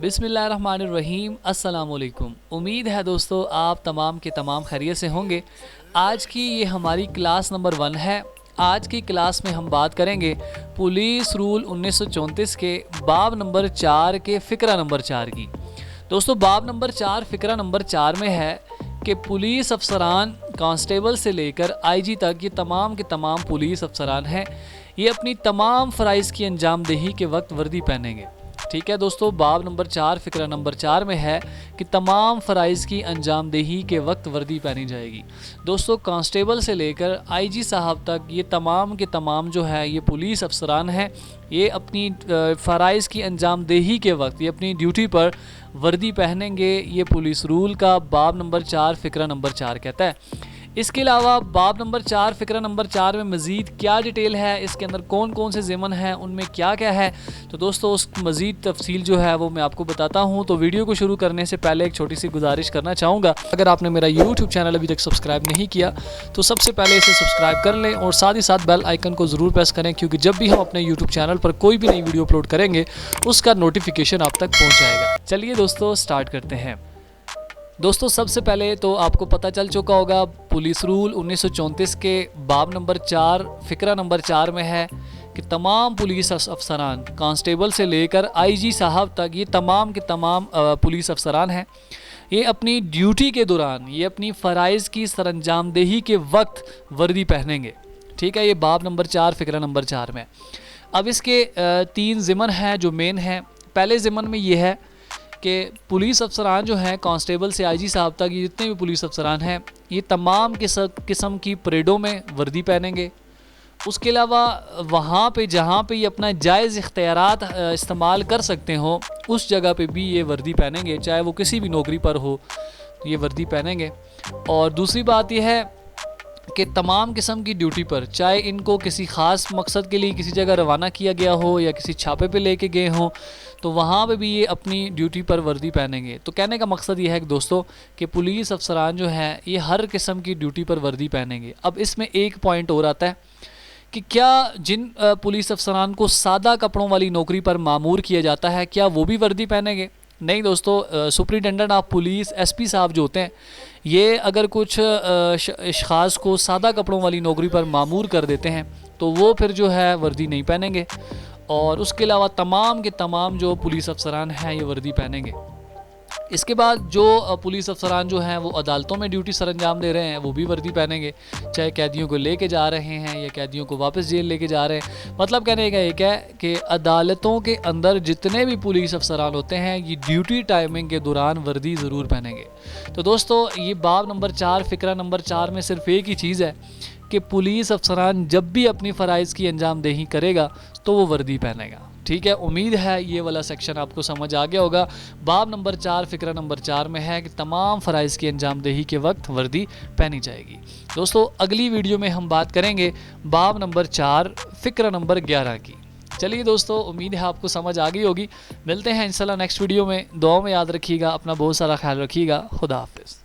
बिस्मिल्लाहिर्रहमानिर्रहीम। अस्सलाम वालेकुम। उम्मीद है दोस्तों आप तमाम के तमाम खैरियत से होंगे। आज की ये हमारी क्लास नंबर 1 है। आज की क्लास में हम बात करेंगे पुलिस रूल 1934 के बाब नंबर 4 के फ़िक्रा नंबर 4 की। दोस्तों बाब नंबर 4 फ़िक्रा नंबर 4 में है कि पुलिस अफसरान कांस्टेबल से लेकर आईजी तक ये तमाम के तमाम पुलिस अफसरान हैं, ये अपनी तमाम फ़राइज़ की अंजाम दही के वक्त वर्दी पहनेंगे। ठीक है दोस्तों, बाब नंबर 4 फ़िक्रा नंबर 4 में है कि तमाम फ़राइज़ की अंजाम दही के वक्त वर्दी पहनी जाएगी। दोस्तों कांस्टेबल से लेकर आईजी साहब तक ये तमाम के तमाम जो है ये पुलिस अफसरान हैं, ये अपनी फ़राइज़ की अंजाम दही के वक्त ये अपनी ड्यूटी पर वर्दी पहनेंगे। ये पुलिस रूल का बाब नंबर 4 फ़िक्रा नंबर 4 कहता है। इसके अलावा बाब नंबर 4 फ़िक्रा नंबर 4 में मज़ीद क्या डिटेल है, इसके अंदर कौन कौन से ज़िमन हैं, उनमें क्या क्या है, तो दोस्तों उस मज़ीद तफसील जो है वो मैं आपको बताता हूँ। तो वीडियो को शुरू करने से पहले एक छोटी सी गुजारिश करना चाहूँगा, अगर आपने मेरा यूट्यूब चैनल अभी तक सब्सक्राइब नहीं किया तो सबसे पहले इसे सब्सक्राइब कर लें और साथ ही साथ बेल आइकन को ज़रूर प्रेस करें, क्योंकि जब भी हम अपने यूट्यूब चैनल पर कोई भी नई वीडियो अपलोड करेंगे उसका नोटिफिकेशन आप तक पहुँच जाएगा। चलिए दोस्तों स्टार्ट करते हैं। दोस्तों सबसे पहले तो आपको पता चल चुका होगा पुलिस रूल 1934 के बाब नंबर 4 फ़िक्रा नंबर 4 में है कि तमाम पुलिस अफसरान कांस्टेबल से लेकर आईजी साहब तक ये तमाम के तमाम पुलिस अफसरान हैं, ये अपनी ड्यूटी के दौरान ये अपनी फ़राइज़ की सरअंजामदेही के वक्त वर्दी पहनेंगे। ठीक है, ये बाब नंबर 4 फ़िक्रा नंबर 4 में। अब इसके 3 ज़िमन हैं जो मेन हैं। पहले ज़िमन में ये है कि पुलिस अफसरान जो हैं कांस्टेबल से आईजी साहब तक ये जितने भी पुलिस अफसरान हैं ये तमाम किस्म की परेडों में वर्दी पहनेंगे। उसके अलावा वहाँ पे जहाँ पे ये अपना जायज़ इख्तियारात इस्तेमाल कर सकते हों उस जगह पे भी ये वर्दी पहनेंगे, चाहे वो किसी भी नौकरी पर हो ये वर्दी पहनेंगे। और दूसरी बात यह है कि तमाम किस्म की ड्यूटी पर, चाहे इनको किसी ख़ास मकसद के लिए किसी जगह रवाना किया गया हो या किसी छापे पे लेके गए हों, तो वहाँ पे भी ये अपनी ड्यूटी पर वर्दी पहनेंगे। तो कहने का मकसद ये है कि दोस्तों कि पुलिस अफसरान जो हैं ये हर किस्म की ड्यूटी पर वर्दी पहनेंगे। अब इसमें एक पॉइंट और आता है कि क्या जिन पुलिस अफसरान को सादा कपड़ों वाली नौकरी पर मामूर किया जाता है क्या वो भी वर्दी पहनेंगे? नहीं दोस्तों, सुपरिटेंडेंट ऑफ पुलिस एसपी साहब जो होते हैं ये अगर कुछ अशख़ास को सादा कपड़ों वाली नौकरी पर मामूर कर देते हैं तो वो फिर जो है वर्दी नहीं पहनेंगे। और उसके अलावा तमाम के तमाम जो पुलिस अफसरान हैं ये वर्दी पहनेंगे। इसके बाद जो पुलिस अफसरान जो हैं वो अदालतों में ड्यूटी सर अंजाम दे रहे हैं वो भी वर्दी पहनेंगे, चाहे कैदियों को लेके जा रहे हैं या कैदियों को वापस जेल लेके जा रहे हैं। मतलब कहने का एक है कि अदालतों के अंदर जितने भी पुलिस अफसरान होते हैं ये ड्यूटी टाइमिंग के दौरान वर्दी ज़रूर पहनेंगे। तो दोस्तों ये बाब नंबर 4 फ़िक्रा नंबर 4 में सिर्फ एक ही चीज़ है कि पुलिस अफसरान जब भी अपनी फ़राइज़ की अंजामदेही करेगा तो वो वर्दी पहनेगा। ठीक है, उम्मीद है ये वाला सेक्शन आपको समझ आ गया होगा। बाब नंबर 4 फ़िक्रा नंबर 4 में है कि तमाम फ़राइज़ की अंजामदेही के वक्त वर्दी पहनी जाएगी। दोस्तों अगली वीडियो में हम बात करेंगे बाब नंबर 4 फ़िक्रा नंबर 11 की। चलिए दोस्तों, उम्मीद है आपको समझ आ गई होगी। मिलते हैं इंशाल्लाह नेक्स्ट वीडियो में। दुआ में याद रखिएगा, अपना बहुत सारा ख्याल रखिएगा। खुदा हाफ़िज़।